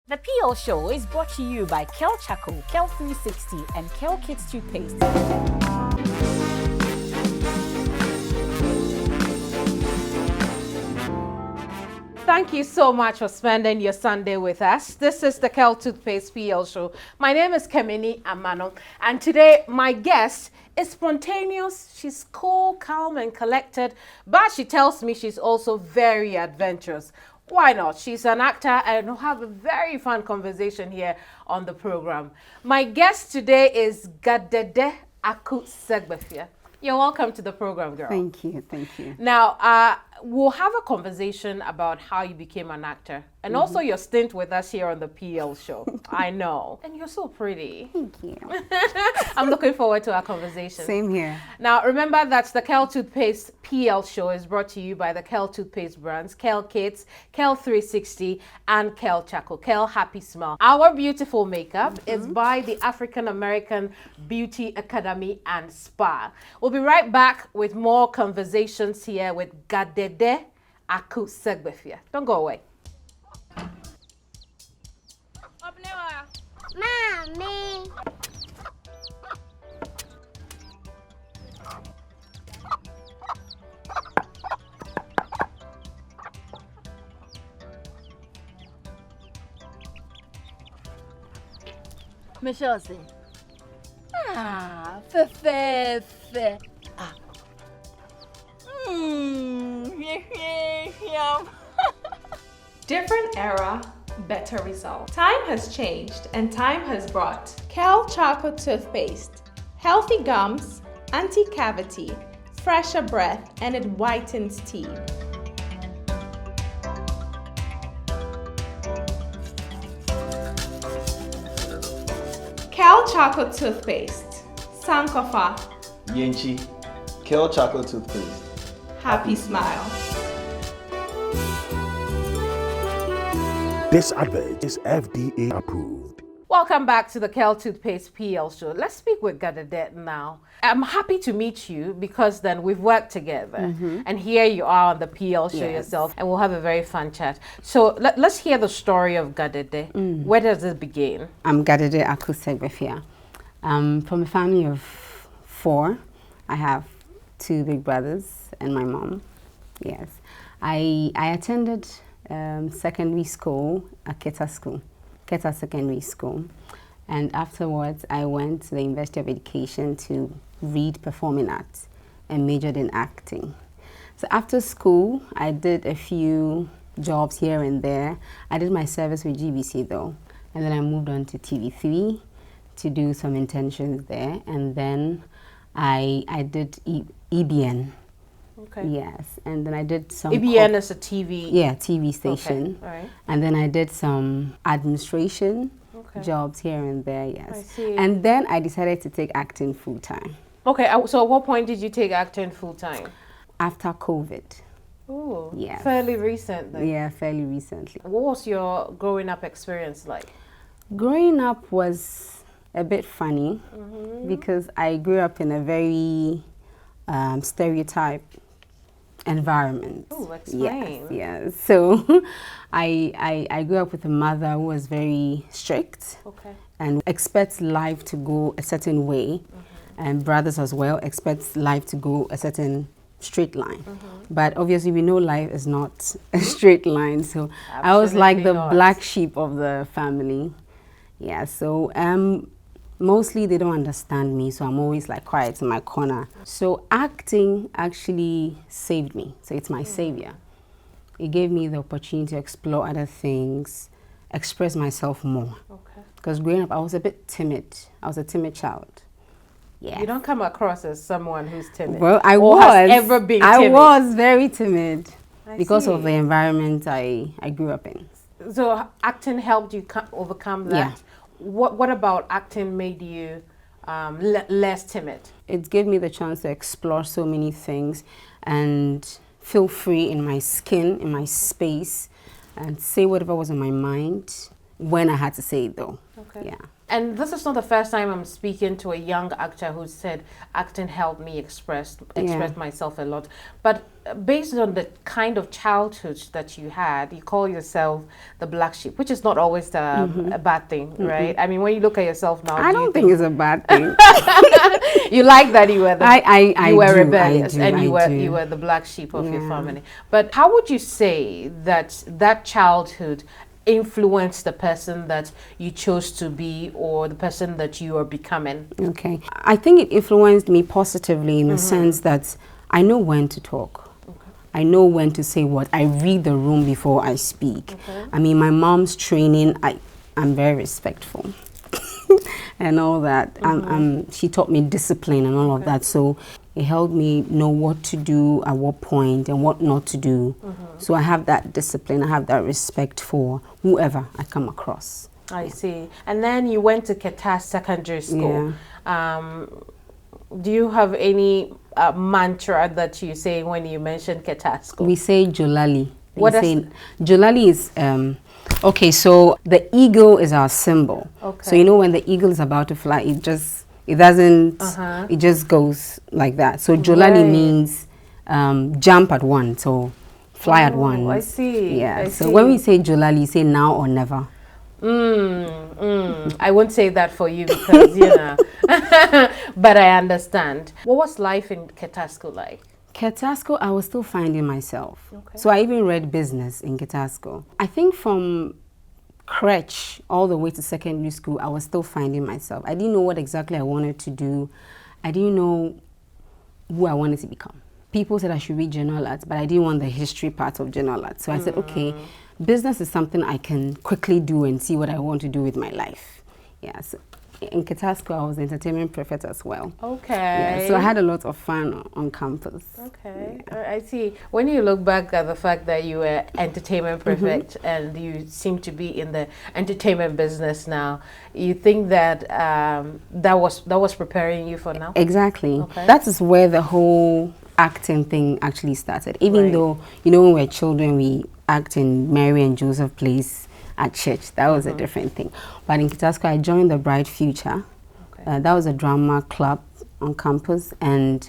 The PL Show is brought to you by Kel Chaco, Kel 360, and Kel Kids Toothpaste. Thank you so much for spending your Sunday with us. This is the Kel Toothpaste PL Show. My name is Keminni Amanor, and today my guest is spontaneous. She's cool, calm, and collected, but she tells me she's also very adventurous. Why not? She's an actor, and we'll have a very fun conversation here on the program. My guest today is Gadede Segbefia. You're welcome to the program, girl. Thank you, thank you. Now, we'll have a conversation about how you became an actor and also your stint with us here on the PL Show. I know. And you're so pretty. Thank you. I'm looking forward to our conversation. Same here. Now, remember that the Kel Toothpaste PL Show is brought to you by the Kel Toothpaste brands, Kel Kids, Kel 360, and Kel Chaco, Kel Happy Smile. Our beautiful makeup is by the African American Beauty Academy and Spa. We'll be right back with more conversations here with Gadede Segbefia. Don't go away. Mommy. Michelle say, fe. Ah. Yum. Different era, better result. Time has changed and time has brought Kel Chaco toothpaste, healthy gums, anti-cavity, fresher breath, and it whitens teeth. Kel Chaco toothpaste, Sankofa, Yankey, Kel Chocolate Toothpaste. happy smile. This advert is FDA approved. Welcome back to the Kel Toothpaste PL Show. Let's speak with Gadede now. I'm happy to meet you because then we've worked together. And here you are on the PL Show yourself, and we'll have a very fun chat. So let's hear the story of Gadede. Where does it begin? I'm Gadede Segbefia. From a family of 4. I have 2 big brothers and my mom. Yes. I attended secondary school at Keta Secondary School. And afterwards, I went to the University of Education to read performing arts and majored in acting. So after school, I did a few jobs here and there. I did my service with GBC though. And then I moved on to TV3 to do some internships there. And then I did EBN. Okay. Yes, and then I did some... EBN is a TV... Yeah, TV station. Okay. All right. And then I did some administration jobs here and there, yes. I see. And then I decided to take acting full-time. Okay, so at what point did you take acting full-time? After COVID. Oh, Yes. fairly recent then. Yeah, fairly recently. What was your growing up experience like? Growing up was a bit funny because I grew up in a very stereotype environment. Oh, explain. Yes. So I grew up with a mother who was very strict and expects life to go a certain way, and brothers as well expect life to go a certain straight line. But obviously we know life is not a straight line, so I was like the black sheep of the family. Yeah, so mostly they don't understand me, so I'm always like quiet in my corner. So acting actually saved me. So it's my savior. It gave me the opportunity to explore other things, express myself more. Okay. Because growing up, I was a bit timid. I was a timid child. Yeah. You don't come across as someone who's timid. Well, I or was. Has ever been timid. I was very timid because see. of the environment I grew up in. So acting helped you overcome that? Yeah. What about acting made you less timid? It gave me the chance to explore so many things and feel free in my skin, in my space, and say whatever was on my mind when I had to say it though. Okay. Yeah. And this is not the first time I'm speaking to a young actor who said acting helped me express myself a lot. But based on the kind of childhood that you had, you call yourself the black sheep, which is not always a bad thing, right? I mean, when you look at yourself now, I don't think it's a bad thing. you like that you were you were rebellious and you do. were the black sheep of your family. But how would you say that childhood influence the person that you chose to be or the person that you are becoming? Okay. I think it influenced me positively in the sense that I know when to talk. Okay. I know when to say what. I read the room before I speak. Okay. I mean, my mom's training, I'm very respectful and all that. She taught me discipline and all of that. So it helped me know what to do at what point and what not to do. So I have that discipline, I have that respect for whoever I come across. I see. And then you went to Ketas Secondary School. Yeah. Do you have any mantra that you say when you mention Ketas School? We say Jolali. Jolali is... okay, so the eagle is our symbol. Okay. So you know when the eagle is about to fly, it doesn't, it just goes like that. So Jolali means jump at once or fly at once. I see. Yeah. So when we say Jolali, say now or never. I won't say that for you because, you know, but I understand. What was life in Ketasco like? Ketasco, I was still finding myself. Okay. So I even read business in Ketasco. I think from crèche all the way to secondary school, I was still finding myself. I didn't know what exactly I wanted to do. I didn't know who I wanted to become. People said I should read general arts, but I didn't want the history part of general arts. So I said, okay, business is something I can quickly do and see what I want to do with my life. Yeah, so in Ketasco, I was entertainment prefect as well. Okay. Yeah, so I had a lot of fun on campus. Okay, yeah. I see. When you look back at the fact that you were entertainment prefect and you seem to be in the entertainment business now, you think that that was preparing you for now? Exactly. Okay. That is where the whole acting thing actually started. Even though, you know, when we were children, we act in Mary and Joseph plays at church. That was a different thing. But in Ketasco, I joined the Bright Future. Okay. That was a drama club on campus. And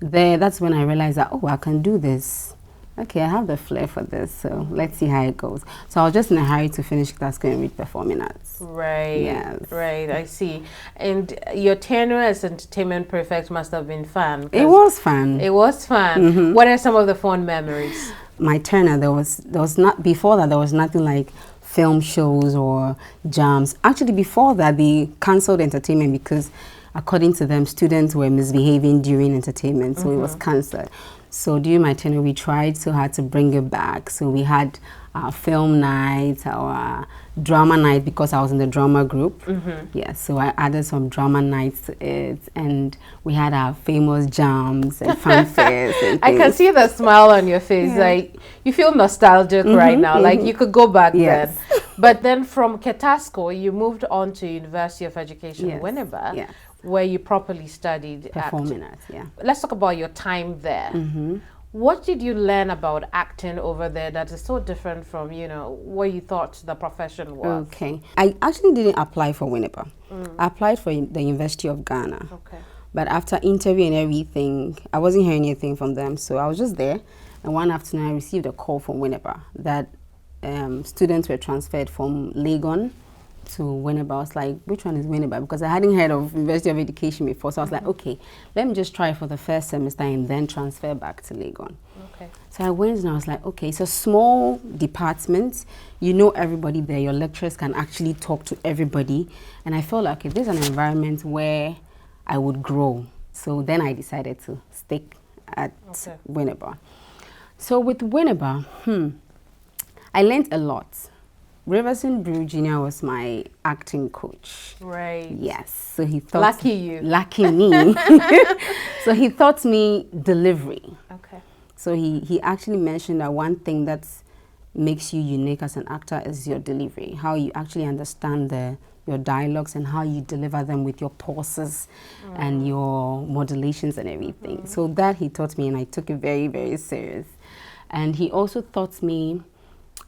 that's when I realized that, oh, I can do this. Okay, I have the flair for this, so let's see how it goes. So I was just in a hurry to finish Ketasco and read performing arts. Right. Yes. Right, I see. And your tenure as entertainment prefect must have been fun. It was fun. It was fun. What are some of the fond memories? My tenure, there was not, before that, there was nothing like film shows or jams. Actually, before that, they cancelled entertainment because, according to them, students were misbehaving during entertainment, so it was cancelled. So during my tenure, we tried so hard to bring it back. So we had our film night, our drama night, because I was in the drama group. Yeah, so I added some drama nights to it, and we had our famous jams and fanfares and I can see the smile on your face. Yeah. Like, you feel nostalgic right now. Like, you could go back then. But then from Ketasco, you moved on to University of Education, Winneba, where you properly studied performing arts. Yeah. Let's talk about your time there. What did you learn about acting over there that is so different from, you know, what you thought the profession was? Okay. I actually didn't apply for Winneba. I applied for the University of Ghana. Okay. But after interview and everything, I wasn't hearing anything from them. So I was just there. And one afternoon, I received a call from Winneba that students were transferred from Legon to Winneba. I was like, which one is Winneba? Because I hadn't heard of University of Education before. So I was like, okay, let me just try for the first semester and then transfer back to Legon. Okay. So I went and I was like, okay, it's a small department. You know everybody there. Your lecturers can actually talk to everybody. And I felt like, okay, this is an environment where I would grow. So then I decided to stick at Winneba. So with Winneba, I learned a lot. Riverson Brew Jr. was my acting coach. Right. Yes. So he taught Lucky you. Lucky me. So he taught me delivery. Okay. So he actually mentioned that one thing that makes you unique as an actor is your delivery. How you actually understand your dialogues and how you deliver them with your pauses and your modulations and everything. So that he taught me, and I took it very, very serious. And he also taught me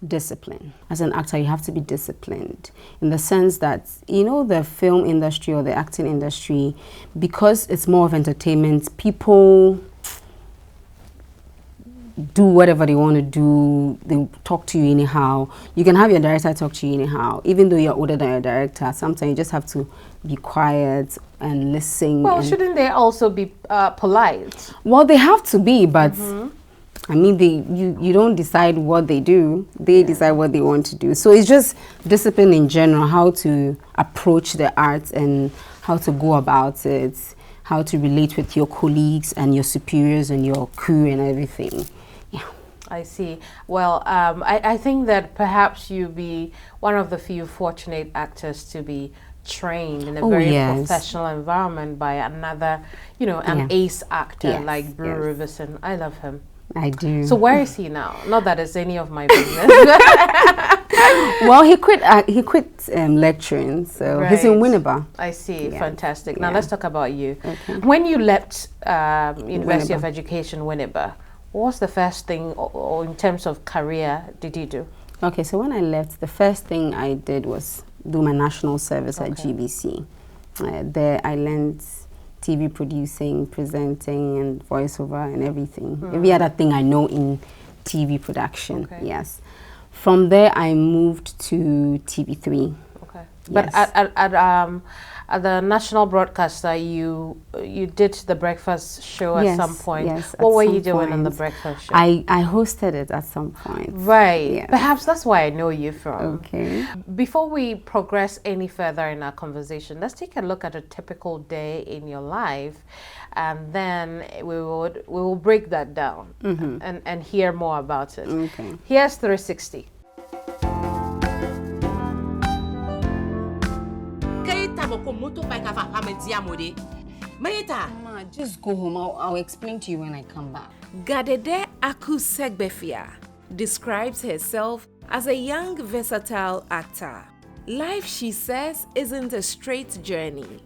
discipline. As an actor, you have to be disciplined in the sense that, you know, the film industry or the acting industry, because it's more of entertainment, people do whatever they want to do. They talk to you anyhow. You can have your director talk to you anyhow. Even though you're older than your director, sometimes you just have to be quiet and listen. Well, shouldn't they also be polite? Well, they have to be, but I mean, you don't decide what they do. They decide what they want to do. So it's just discipline in general, how to approach the art and how to go about it, how to relate with your colleagues and your superiors and your crew and everything. Yeah. I see. Well, I think that perhaps you be one of the few fortunate actors to be trained in a very professional environment by another, you know, an ace actor like Brew Riverson. I love him. I do. So where is he now? Not that it's any of my business. Well, he quit lecturing, so he's in Winneba. I see. Fantastic. Now let's talk about you. Okay. When you left University of Education Winneba, what was the first thing, or in terms of career, did you do? Okay, so when I left, the first thing I did was do my national service at GBC. There I learned TV producing, presenting, and voiceover and everything. Every other thing I know in TV production, yes. From there, I moved to TV3. Okay. But at the national broadcaster, you did the breakfast show at some point. Yes, what were you doing on the breakfast show? I hosted it at some point. Right. Yes. Perhaps that's why I know you from. Okay. Before we progress any further in our conversation, let's take a look at a typical day in your life, and then we will break that down and hear more about it. Okay. Here's 360. Mama, just go home. I'll explain to you when I come back. Gadede Segbefia describes herself as a young, versatile actor. Life, she says, isn't a straight journey.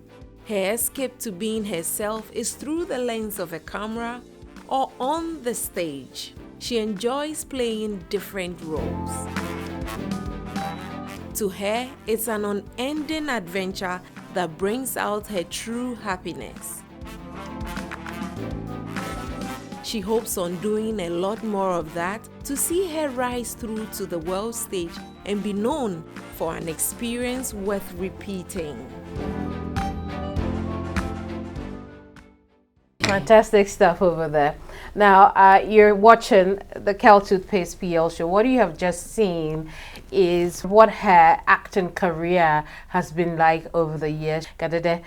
Her escape to being herself is through the lens of a camera or on the stage. She enjoys playing different roles. To her, it's an unending adventure that brings out her true happiness. She hopes on doing a lot more of that to see her rise through to the world stage and be known for an experience worth repeating. Fantastic stuff over there. Now, you're watching the Kel Toothpaste PL show. What you have just seen is what her acting career has been like over the years. Gadede,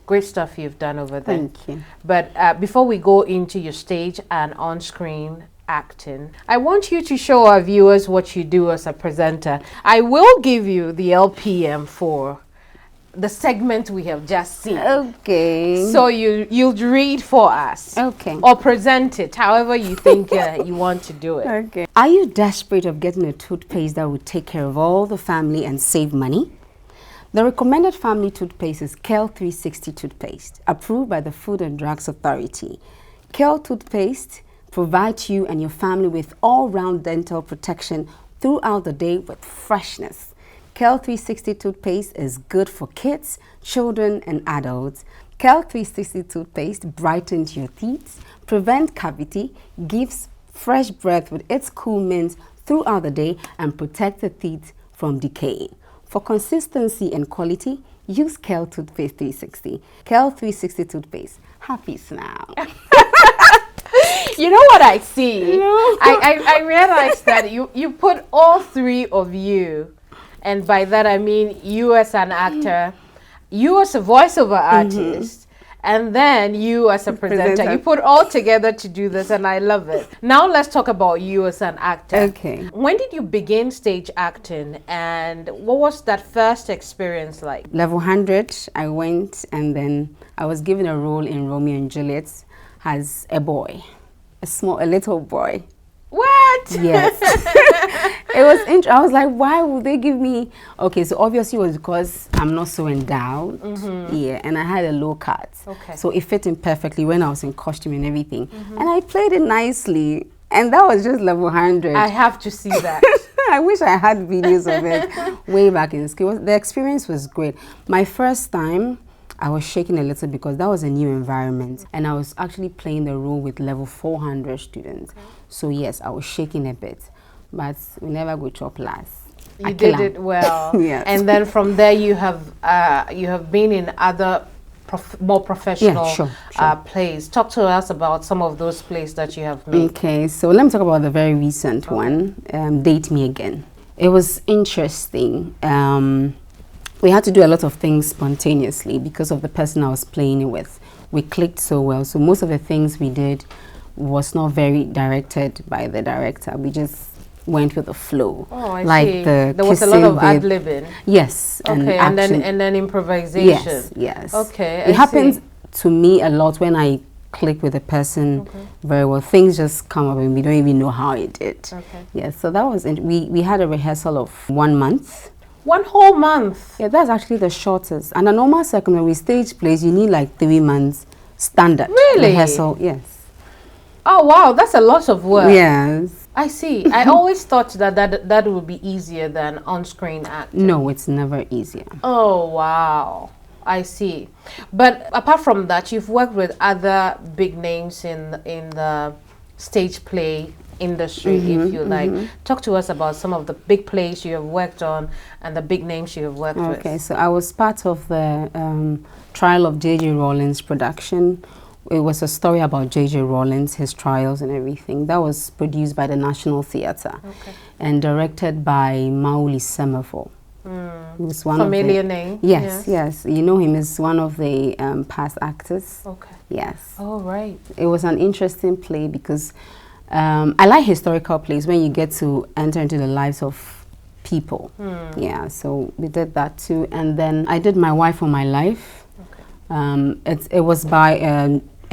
great stuff you've done over there. Thank you. But before we go into your stage and on-screen acting, I want you to show our viewers what you do as a presenter. I will give you the LPM for the segment we have just seen. Okay. So you'll read for us. Okay. Or present it, however you think you want to do it. Okay. Are you desperate of getting a toothpaste that would take care of all the family and save money? The recommended family toothpaste is Kel 360 toothpaste, approved by the Food and Drugs Authority. Kel toothpaste provides you and your family with all-round dental protection throughout the day with freshness. Kel 360 toothpaste is good for kids, children, and adults. Kel 360 toothpaste brightens your teeth, prevents cavity, gives fresh breath with its cool mint throughout the day, and protects the teeth from decaying. For consistency and quality, use Kel Toothpaste 360. Kel 360 toothpaste. Happy smile. You know what I see? No. I realized that you put all three of you, and by that I mean you as an actor, you as a voiceover artist, and then you as a presenter. You put all together to do this, and I love it. Now let's talk about you as an actor. Okay. When did you begin stage acting, and what was that first experience like? Level 100, I went, and then I was given a role in Romeo and Juliet as a boy, a little boy. What? Yes. It was interesting. I was like, why would they give me? Okay, so obviously it was because I'm not so endowed. Yeah, and I had a low cut. Okay. So it fit in perfectly when I was in costume and everything. And I played it nicely. And that was just level 100. I have to see that. I wish I had videos of it way back in school. The experience was great. My first time, I was shaking a little because that was a new environment, and I was actually playing the role with level 400 students. So yes, I was shaking a bit, but we never go chop last. You did it well. Yes. And then from there you have been in other more professional plays. Talk to us about some of those plays that you have made. Okay, so let me talk about the very recent one, Date Me Again. It was interesting. We had to do a lot of things spontaneously because of the person I was playing it with. We clicked so well, so most of the things we did was not very directed by the director. We just went with the flow. Oh, I like see. There was a lot of ad-libbing. Yes. Okay, and then improvisation. Yes. Okay, it happens to me a lot when I click with a person very well. Things just come up and we don't even know how it did. Okay. Yes, so that was we had a rehearsal of 1 month. 1 whole month? Yeah, that's actually the shortest. And a normal second, when we stage plays, you need like 3 months standard rehearsal. Yes. Oh wow, that's a lot of work. Yes. I see. I always thought that would be easier than on-screen acting. No, it's never easier. Oh wow, I see. But apart from that, you've worked with other big names in the stage play industry, if you like. Talk to us about some of the big plays you have worked on and the big names you have worked with. Okay, so I was part of the trial of J.J. Rollins production. It was a story about J.J. Rollins, his trials and everything. That was produced by the National Theatre and directed by Mauli Semafor. He was one familiar name. Yes, yes. You know him as one of the past actors. Okay. Yes. Oh, right. It was an interesting play because I like historical plays when you get to enter into the lives of people. Yeah, so we did that too. And then I did My Wife or My Life. It was by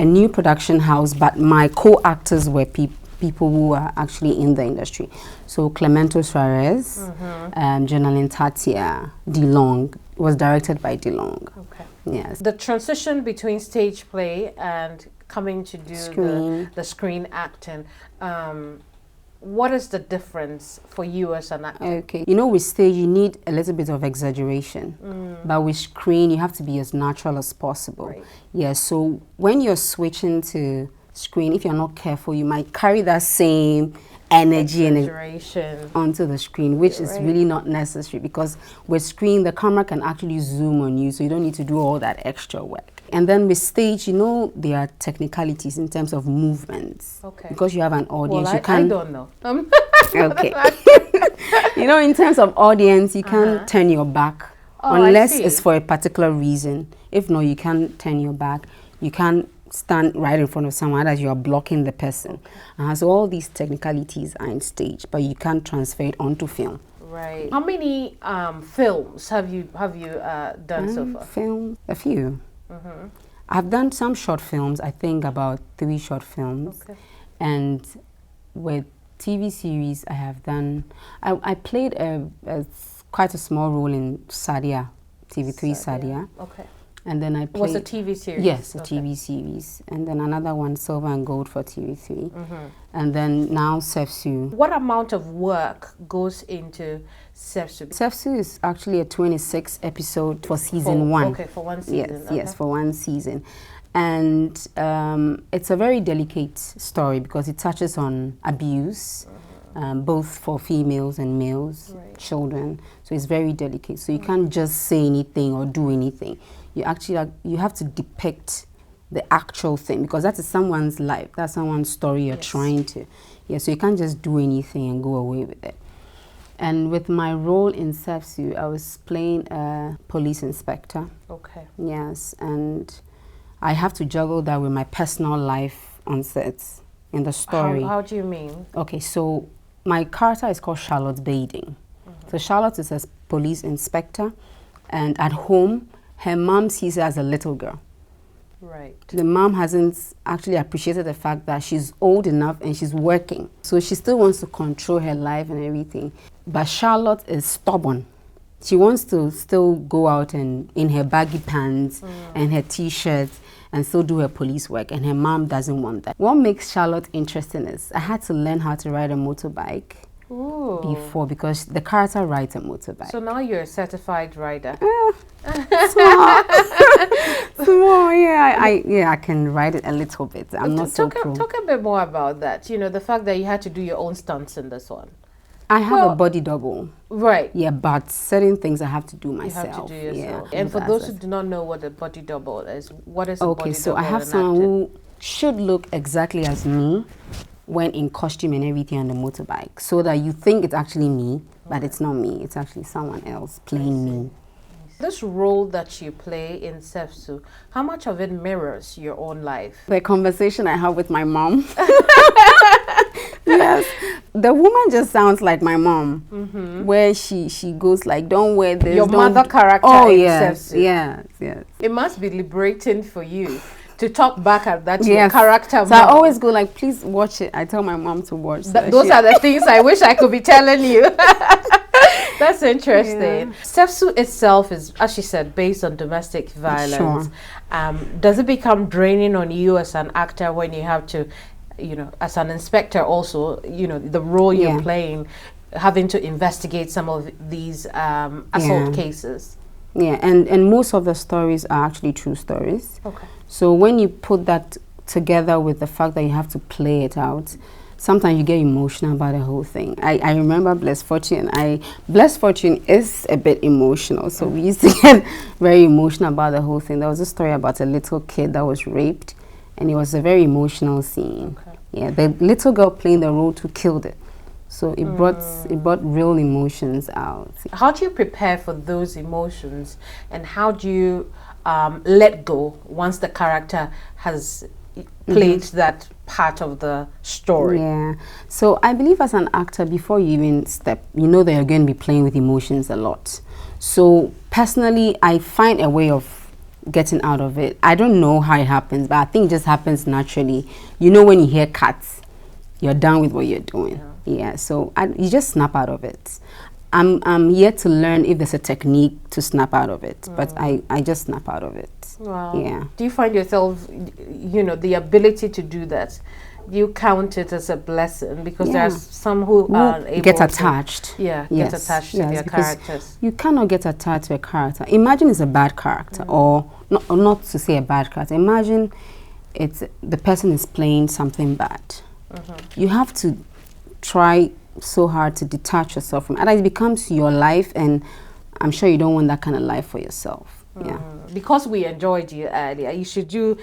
a new production house, but my co-actors were people who are actually in the industry. So Clemento Suarez, Jonalyn Tatia, DeLong. It was directed by DeLong. Okay. Yes. The transition between stage play and coming to do the screen acting, what is the difference for you as an actor? Okay, you know, with stage you need a little bit of exaggeration, but with screen you have to be as natural as possible. Right. Yeah, so when you're switching to screen, if you're not careful, you might carry that same energy and onto the screen, which is really not necessary, because with screen the camera can actually zoom on you, so you don't need to do all that extra work. And then with stage, you know, there are technicalities in terms of movements. Okay. Because you have an audience, well, you can. I don't know. Okay. You know, in terms of audience, you can't turn your back unless it's for a particular reason. If not, you can't turn your back. You can't stand right in front of someone that you are blocking the person. So all these technicalities are in stage, but you can't transfer it onto film. Right. How many films have you done so far? Film, a few. I've done some short films, I think about 3 short films. Okay. And with TV series, I have done, I played quite a small role in Sadia, TV3 Sadia. Okay. And then I played... Was a TV series? Yes, a TV series. And then another one, Silver and Gold for TV3. And then now Sefsu. What amount of work goes into Sefsu? Sefsu is actually a 26 episode for season 1. Okay, for 1 season. Yes, yes, for 1 season. And it's a very delicate story because it touches on abuse, both for females and males, children. So it's very delicate. So you can't just say anything or do anything. You actually you have to depict the actual thing, because that is someone's life, that's someone's story you're trying to. Yeah, so you can't just do anything and go away with it. And with my role in Sefsu, I was playing a police inspector. Okay. Yes, and I have to juggle that with my personal life on set in the story. How do you mean? Okay, so my character is called Charlotte Bading. So Charlotte is a police inspector, and at home, her mom sees her as a little girl. Right. The mom hasn't actually appreciated the fact that she's old enough and she's working. So she still wants to control her life and everything. But Charlotte is stubborn. She wants to still go out and in her baggy pants and her t-shirts and still do her police work, and her mom doesn't want that. What makes Charlotte interesting is I had to learn how to ride a motorbike before, because the character rides a motorbike. So now you're a certified rider. Small, yeah, I can ride it a little bit. I'm not so pro. Talk a bit more about that. You know, the fact that you had to do your own stunts in this one. I have a body double. Right. Yeah, but certain things I have to do myself. You have to do yourself. Yeah, and for those who do not know what a body double is, what is a body double? Okay, so I have someone who should look exactly as me when in costume and everything on the motorbike, so that you think it's actually me, but it's not me. It's actually someone else playing me. This role that you play in Sefsu, how much of it mirrors your own life? The conversation I have with my mom. Yes, the woman just sounds like my mom, where she goes like, don't wear this. Your mother character in Sefsu. Yes. It must be liberating for you to talk back at that your character. So I always go like, please watch it. I tell my mom to watch. Those are the things I wish I could be telling you. That's interesting. Sefsu itself is, as she said, based on domestic violence. Sure. Does it become draining on you as an actor when you have to, you know, as an inspector also, you know, the role you're playing, having to investigate some of these assault cases? Yeah, and most of the stories are actually true stories. Okay. So when you put that together with the fact that you have to play it out, sometimes you get emotional about the whole thing. I remember Blessed Fortune. Blessed Fortune is a bit emotional, so we used to get very emotional about the whole thing. There was a story about a little kid that was raped, and it was a very emotional scene. Okay. Yeah, the little girl playing the role too killed it. So it brought real emotions out. How do you prepare for those emotions, and how do you let go once the character has played that part of the story? Yeah. So I believe as an actor, before you even step, you know that you're going to be playing with emotions a lot. So personally, I find a way of getting out of it. I don't know how it happens, but I think it just happens naturally. You know, when you hear cuts, you're done with what you're doing. Yeah. So you just snap out of it. I'm yet to learn if there's a technique to snap out of it, but I just snap out of it. Wow. Yeah. Do you find yourself, you know, the ability to do that? Do you count it as a blessing? Because there's some who are able get attached. Get attached to their characters. You cannot get attached to a character. Imagine it's a bad character, or not to say a bad character. Imagine the person is playing something bad. You have to try so hard to detach yourself from it. Otherwise it becomes your life, and I'm sure you don't want that kind of life for yourself. Yeah. Because we enjoyed you earlier, you should do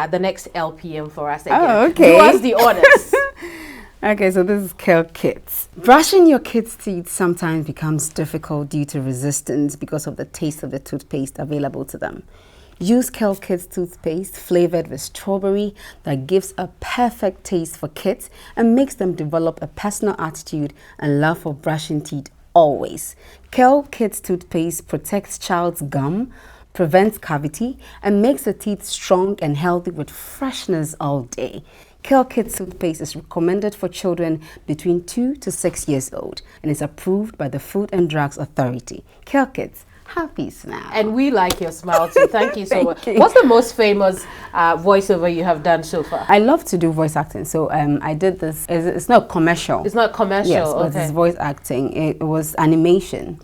the next LPM for us again. Oh, okay. Do us the honors. Okay, so this is Kel Kids. Brushing your kids' teeth sometimes becomes difficult due to resistance because of the taste of the toothpaste available to them. Use Kel Kids toothpaste flavored with strawberry that gives a perfect taste for kids and makes them develop a personal attitude and love for brushing teeth always. Kel Kids toothpaste protects child's gum, prevents cavity, and makes the teeth strong and healthy with freshness all day. Kel Kids toothpaste is recommended for children between 2 to 6 years old and is approved by the Food and Drugs Authority. Kel Kids, happy smile. And we like your smile too. Thank you so much. What's the most famous voiceover you have done so far? I love to do voice acting. So I did this. It's not commercial. It's not commercial. Yes, but it's voice acting. It was animation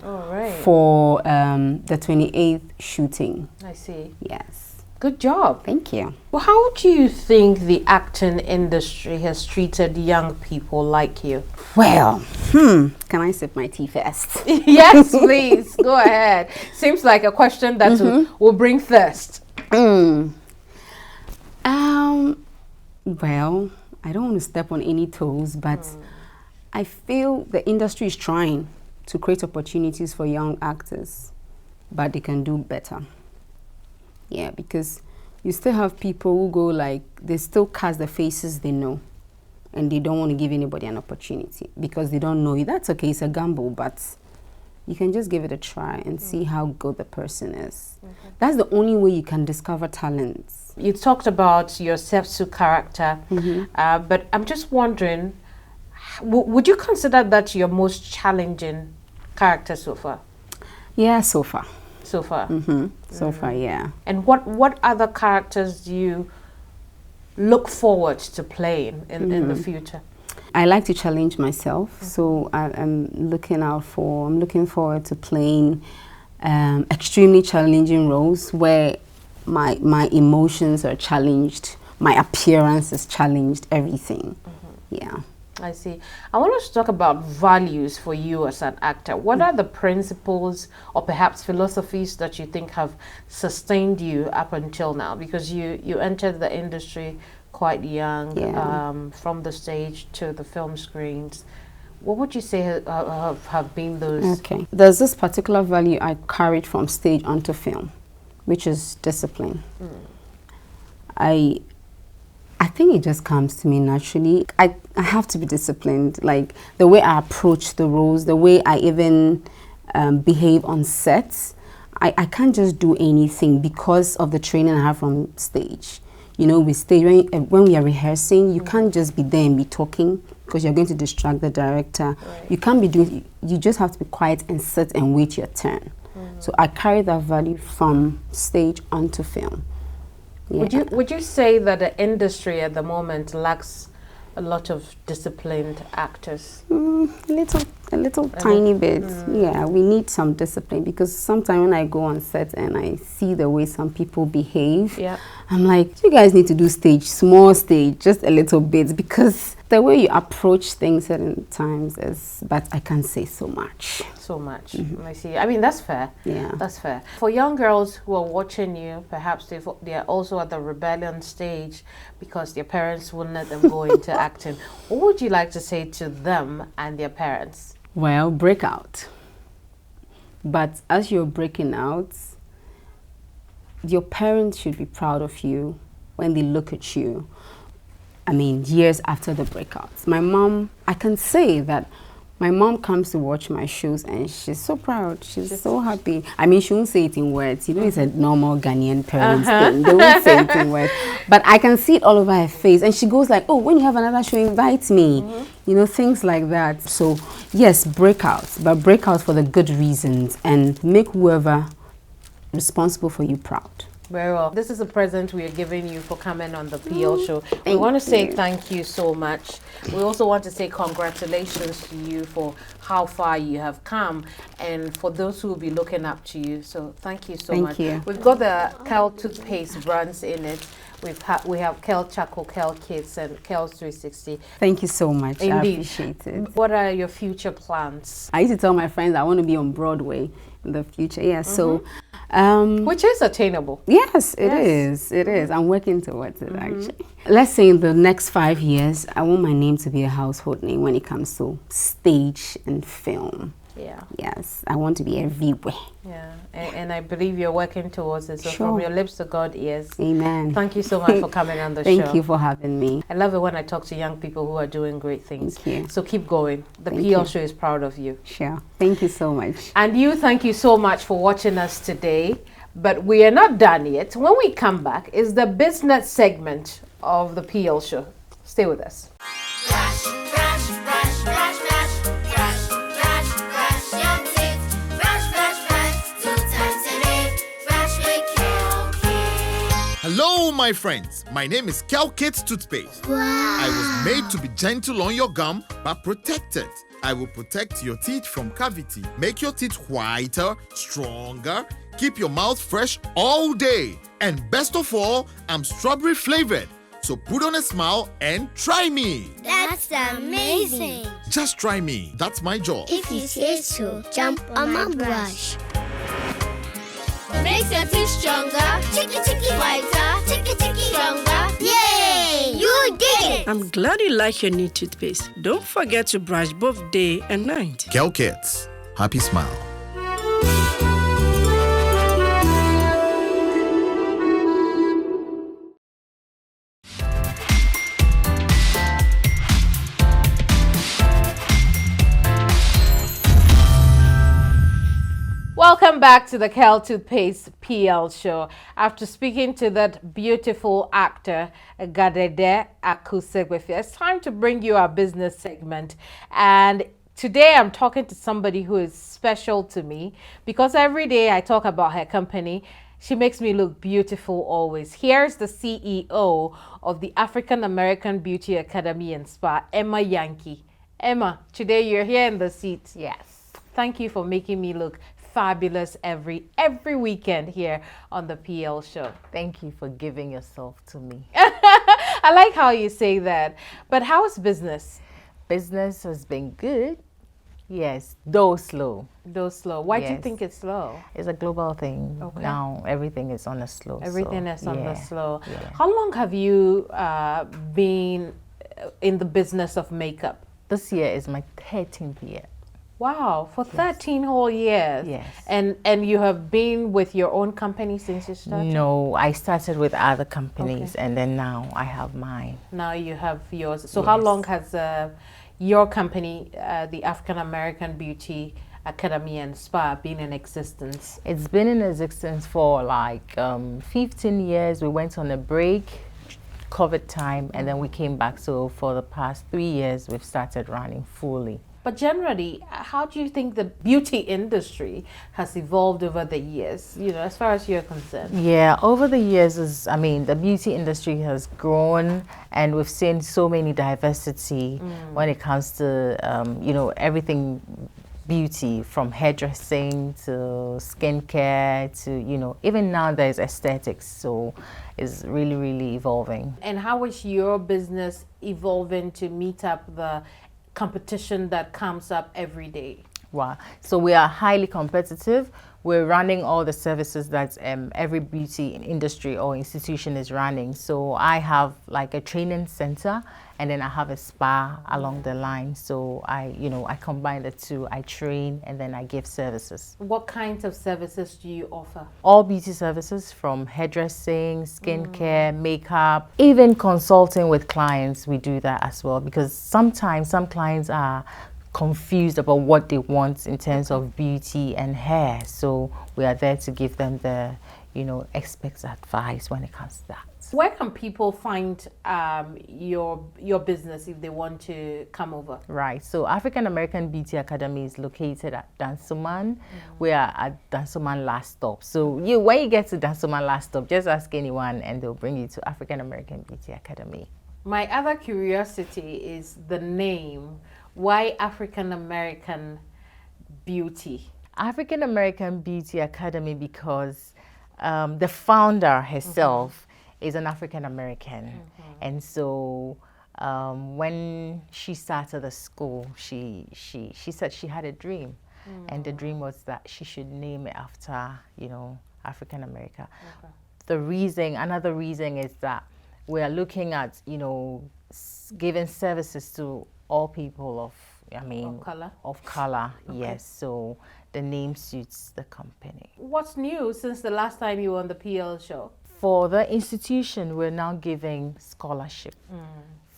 for the 28th shooting. I see. Yes. Good job. Thank you. Well, how do you think the acting industry has treated young people like you? Well, can I sip my tea first? Yes, please. Go ahead. Seems like a question that will bring thirst. Well, I don't want to step on any toes, but I feel the industry is trying to create opportunities for young actors, but they can do better. Yeah, because you still have people who go like, they still cast the faces they know, and they don't want to give anybody an opportunity because they don't know you. That's okay, it's a gamble, but you can just give it a try and see how good the person is. That's the only way you can discover talents. You talked about your Sefsu character, but I'm just wondering, would you consider that your most challenging character so far? Yeah, so far. So far? So far, yeah. And what other characters do you look forward to playing in the future? I like to challenge myself, so I'm looking forward to playing extremely challenging roles where my emotions are challenged, my appearance is challenged, everything. Yeah. I see. I want us to talk about values for you as an actor. What are the principles or perhaps philosophies that you think have sustained you up until now? Because you entered the industry quite young, from the stage to the film screens. What would you say have been those? Okay. There's this particular value I carried from stage onto film, which is discipline. I think it just comes to me naturally. I have to be disciplined. Like the way I approach the roles, the way I even behave on sets, I can't just do anything because of the training I have from stage. You know, with stage, when we are rehearsing, you can't just be there and be talking because you're going to distract the director. Right. You can't be doing, you just have to be quiet and sit and wait your turn. So I carry that value from stage onto film. Yeah. Would you say that the industry at the moment lacks a lot of disciplined actors? A little tiny bit. Yeah, we need some discipline because sometimes when I go on set and I see the way some people behave, I'm like, you guys need to do small stage, just a little bit, because the way you approach things certain times is, but I can't say so much. So much. I see. I mean, that's fair. Yeah. That's fair. For young girls who are watching you, perhaps they are also at the rebellion stage because their parents wouldn't let them go into acting. What would you like to say to them and their parents? Well, break out. But as you're breaking out, your parents should be proud of you when they look at you. I mean, years after the breakouts. My mom, I can say that my mom comes to watch my shows and she's so proud. She's so happy. I mean, she won't say it in words. You know, it's a normal Ghanaian parents thing. They won't say it in words. But I can see it all over her face. And she goes like, oh, when you have another show, invite me. You know, things like that. So, yes, breakouts. But breakouts for the good reasons. And make whoever responsible for you proud. Very well. This is a present we are giving you for coming on the PL show. We want to say thank you so much. We also want to say congratulations to you for how far you have come and for those who will be looking up to you. So thank you so much. You. We've got the Kel toothpaste brands in it. We have Kel Charcoal, Kel Kids, and Kel 360. Thank you so much. Indeed. I appreciate it. What are your future plans? I used to tell my friends I want to be on Broadway in the future. Yeah, so... which is attainable. Yes, it is. It is. I'm working towards it, actually. Let's say in the next 5 years, I want my name to be a household name when it comes to stage and film. Yeah. Yes, I want to be everywhere. Yeah, and I believe you're working towards it. So Sure. from your lips to God ears. Amen. Thank you so much for coming on the show. Thank you for having me. I love it when I talk to young people who are doing great things. Thank you. So keep going. The Thank PL you. show is proud of you. Sure. Thank you so much. And you, thank you so much for watching us today. But we are not done yet. When we come back, is the business segment of the PL show. Stay with us. Hello, my friends. My name is Kel Kids Toothpaste. I was made to be gentle on your gum, but protected. I will protect your teeth from cavity, make your teeth whiter, stronger, keep your mouth fresh all day. And best of all, I'm strawberry flavored. So put on a smile and try me. That's amazing. Just try me. That's my job. If you say so, jump on my brush. It makes your teeth stronger, chicky whiter, chicky stronger. Yay! You did it! I'm glad you like your new toothpaste. Don't forget to brush both day and night. Kel Kids. Happy smile. Welcome back to the Kel Toothpaste PL show. After speaking to that beautiful actor, Gadede Segbefia, it's time to bring you our business segment. And today I'm talking to somebody who is special to me because every day I talk about her company She makes me look beautiful always. Here's the CEO of the African American Beauty Academy and Spa, Emma Yankey. Emma, today you're here in the seat. Yes. Thank you for making me look fabulous every weekend here on the PL show. Thank you for giving yourself to me. I like how you say that. But how's business? Business has been good. Yes, though slow. Though slow. Why do you Yes. think it's slow? It's a global thing. Okay. Now everything is on a slow. Everything so, is on the yeah, slow. yeah. How long have you been in the business of makeup? This year is my 13th year. Wow, for 13 whole years. Yes. And you have been with your own company since you started? No, I started with other companies and then now I have mine. Now you have yours. So how long has your company, the African American Beauty Academy and Spa, been in existence? It's been in existence for like 15 years. We went on a break, COVID time, and then we came back. So for the past 3 years, we've started running fully. But generally, how do you think the beauty industry has evolved over the years, you know, as far as you're concerned? Yeah, over the years, the beauty industry has grown and we've seen so many diversity when it comes to, everything beauty, from hairdressing to skincare to, even now there's aesthetics. So it's really, really evolving. And how is your business evolving to meet up the competition that comes up every day? Wow. So we are highly competitive. We're running all the services that every beauty industry or institution is running. So I have like a training center and then I have a spa along the line. So I combine the two. I train and then I give services. What kinds of services do you offer? All beauty services, from hairdressing, skincare, makeup, even consulting with clients. We do that as well, because sometimes some clients are confused about what they want in terms of beauty and hair. So we are there to give them the, expert advice when it comes to that. Where can people find your business if they want to come over? Right. So African American Beauty Academy is located at Dansoman. We are at Dansoman Last Stop. So when you get to Dansoman Last Stop, just ask anyone and they'll bring you to African American Beauty Academy. My other curiosity is the name. Why African American Beauty? African American Beauty Academy because the founder herself is an African American, and so when she started the school, she said she had a dream, and the dream was that she should name it after African America. Another reason is that we are looking at giving services to all people of color. Yes. So the name suits the company. What's new since the last time you were on the PL show? For the institution, we're now giving scholarship,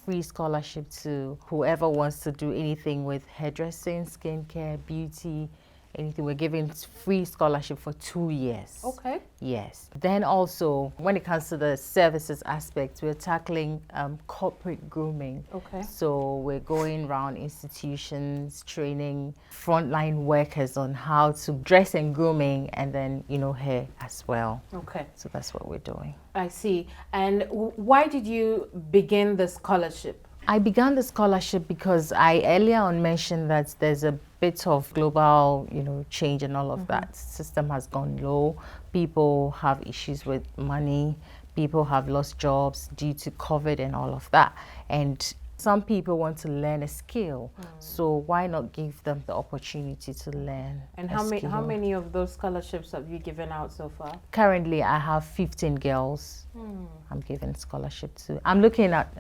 free scholarship to whoever wants to do anything with hairdressing, skincare, beauty, anything. We're giving free scholarship for 2 years. Okay. Yes. Then also, when it comes to the services aspect, we're tackling corporate grooming. Okay. So we're going around institutions, training frontline workers on how to dress and grooming, and then, hair as well. Okay. So that's what we're doing. I see. And why did you begin the scholarship? I began the scholarship because I earlier on mentioned that there's a bit of global, change and all of that. System has gone low. People have issues with money. People have lost jobs due to COVID and all of that. And some people want to learn a skill. So why not give them the opportunity to learn? And how many of those scholarships have you given out so far? Currently, I have 15 girls I'm giving scholarship to. I'm looking at,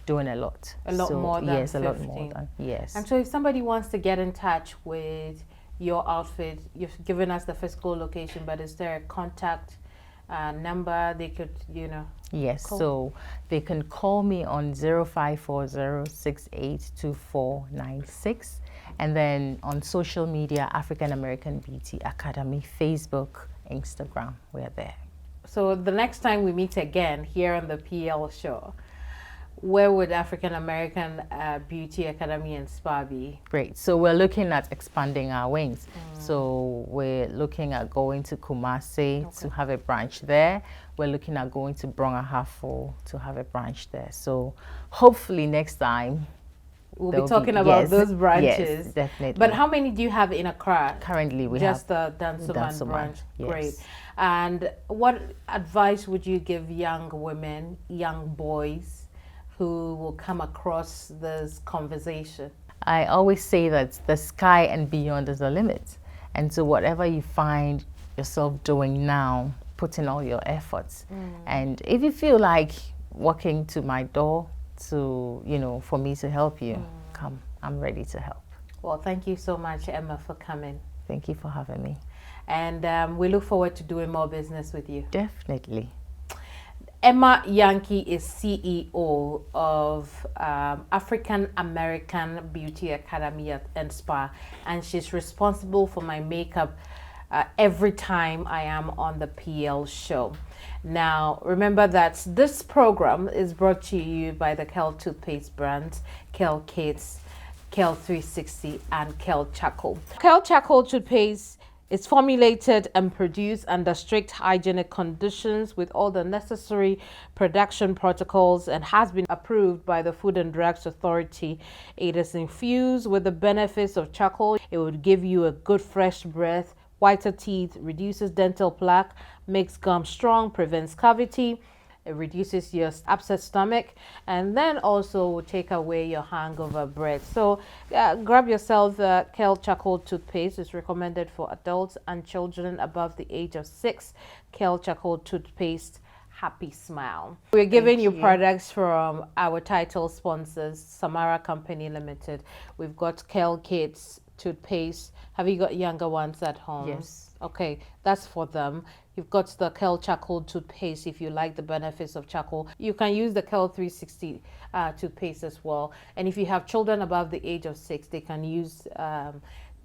doing a lot. A lot more than 15. Yes, a lot more than, yes. And so if somebody wants to get in touch with your outfit, you've given us the physical location, but is there a contact number they could, Yes, call? so they can call me on 0540682496, and then on social media, African American Beauty Academy, Facebook, Instagram, we're there. So the next time we meet again here on the PL show, where would African American Beauty Academy and Spa be? Great. So we're looking at expanding our wings. So we're looking at going to Kumasi to have a branch there. We're looking at going to Brong-Ahafo to have a branch there. So hopefully next time we'll be talking about those branches. Yes, definitely. But how many do you have in Accra? Currently we just have the Dansoman branch. Yes. Great. And what advice would you give young women, young boys who will come across this conversation? I always say that the sky and beyond is the limit. And so whatever you find yourself doing now, put in all your efforts. And if you feel like walking to my door to, you know, for me to help you, come. I'm ready to help. Well, thank you so much, Emma, for coming. Thank you for having me. And we look forward to doing more business with you. Definitely. Emma Yankey is CEO of African American Beauty Academy and Spa, and she's responsible for my makeup every time I am on the PL show. Now, remember that this program is brought to you by the Kel toothpaste brands, Kel Kids, Kel 360, and Kel Charcoal. Kel Charcoal toothpaste is formulated and produced under strict hygienic conditions with all the necessary production protocols and has been approved by the Food and Drugs Authority. It is infused with the benefits of charcoal. It would give you a good fresh breath, whiter teeth, reduces dental plaque, makes gum strong, prevents cavity. It reduces your upset stomach, and then also will take away your hangover breath. So grab yourself the Kel Charcoal toothpaste. It's recommended for adults and children above the age of 6. Kel Charcoal toothpaste, happy smile. We're giving you products from our title sponsors, Samara Company Limited. We've got Kel Kids toothpaste. Have you got younger ones at home? Yes. Okay, that's for them. You've got the Kel Charcoal toothpaste if you like the benefits of charcoal. You can use the Kel 360 toothpaste as well. And if you have children above the age of 6, they can use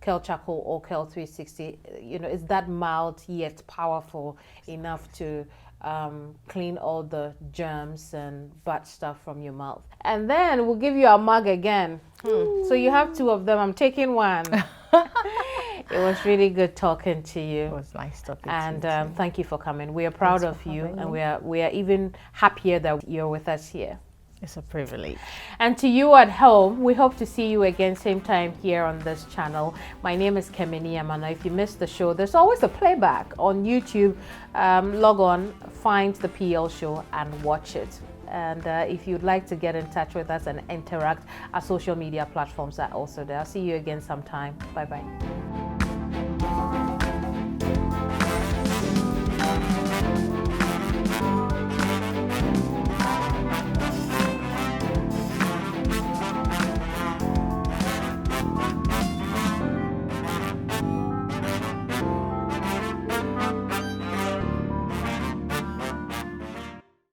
Kel Charcoal or Kel 360. You know, it's that mild yet powerful enough to clean all the germs and bad stuff from your mouth. And then we'll give you a mug again. So you have 2 of them. I'm taking one. It was really good talking to you. It was nice talking and to you. Thank you for coming. We are proud of you, and we are even happier that you're with us here. It's a privilege. And to you at home, we hope to see you again same time here on this channel. My name is Keminni Amanor. If you missed the show, there's always a playback on YouTube. Log on, find the PL show and watch it. And if you'd like to get in touch with us and interact, our social media platforms are also there. I'll see you again sometime. Bye-bye.